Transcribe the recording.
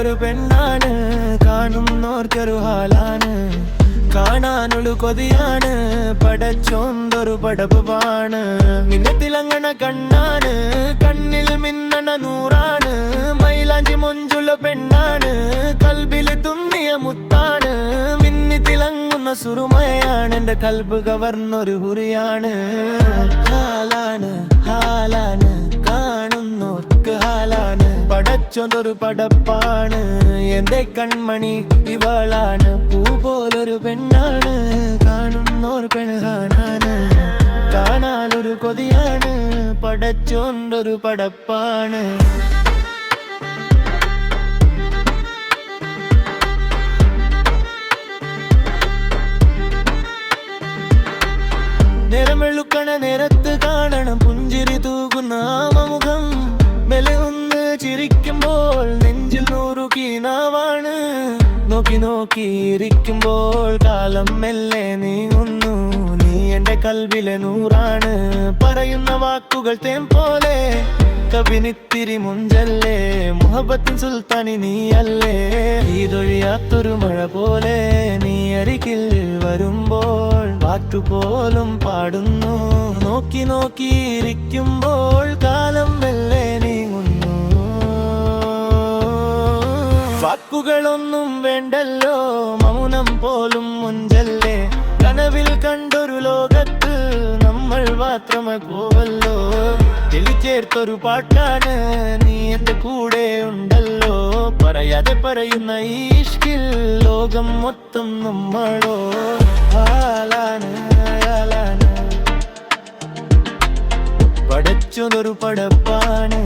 പോലൊരു പെണ്ണാണ്, കാണുന്നോർക്കൊരു ഹാലാണ്, കാണാനൊരു കൊതിയാണ്, പടച്ചോന്തൊരു പടപ്പാണ്. നിന്നെ തിളങ്ങണ കണ്ണാണ്, കണ്ണിൽ മിന്നണ നൂറാണ്, മൈലാഞ്ചി മൊഞ്ചുള്ള പെണ്ണാണ്, കൽബില് തുന്നിയ മുത്താണ്, മിന്നി തിളങ്ങുന്ന സുറുമയാണ്, എന്റെ കൽബ് കവർന്നൊരു ഹുറിയാണ്. ഹാലാണ് ഹാലാണ്, കാണുന്നോർക്ക് ഹാലാണ്, പടച്ചോന്തൊരു പടപ്പാണ്, എന്റെ കൺമണി ഇവളാണ്. പൂ പോലൊരു പെണ്ണാണ്, കാണുന്നോർ പെണ്ണാണ്, കാണാനൊരു കൊതിയാണ്, പടച്ചോന്തൊരു പടപ്പാണ്. നിറമെഴുക്കണ നേരത്ത് കാണണം പുഞ്ചിരി തൂകുന്ന ആമമുഖം, മെലയൊന്ന് ചിരിക്കുമ്പോൾ നെഞ്ചിൽ നൂറു കീനാവാണ്, നോക്കി നോക്കിയിരിക്കുമ്പോൾ കാലം മെല്ലെ നീങ്ങുന്നു, നീ എന്റെ കൽബിലെ നൂറാണ്, പറയുന്ന വാക്കുകൾ തേൻ പോലെ കവിനിത്തിരി മുഞ്ചല്ലേ, മുഹബത്തിൻ സുൽത്താനി നീയല്ലേ, ഇതൊഴിയാത്തൊരു മഴ പോലെ നീ അരികിൽ വരുമ്പോൾ പാട്ടുപോലും പാടുന്നു, നോക്കി നോക്കിയിരിക്കുമ്പോൾ കാലം മെല്ലെ നീങ്ങുന്നു. വാക്കുകളൊന്നും വേണ്ടല്ലോ, മൗനം പോലും മുഞ്ചല്ലേ, കനവിൽ കണ്ടൊരു ലോകത്ത് നമ്മൾ മാത്രമേ പോവല്ലോ, ചേർത്തൊരു പാട്ടാണ്, നീ എന്റെ കൂടെ ഉണ്ടല്ലോ, പറയാതെ പറയുന്ന ഈഷ്കിൽ ലോകം മൊത്തം നമ്മളോ. ഹാലാണ് ഹാലാണ്, പടച്ചൊരു പടപ്പാണ്.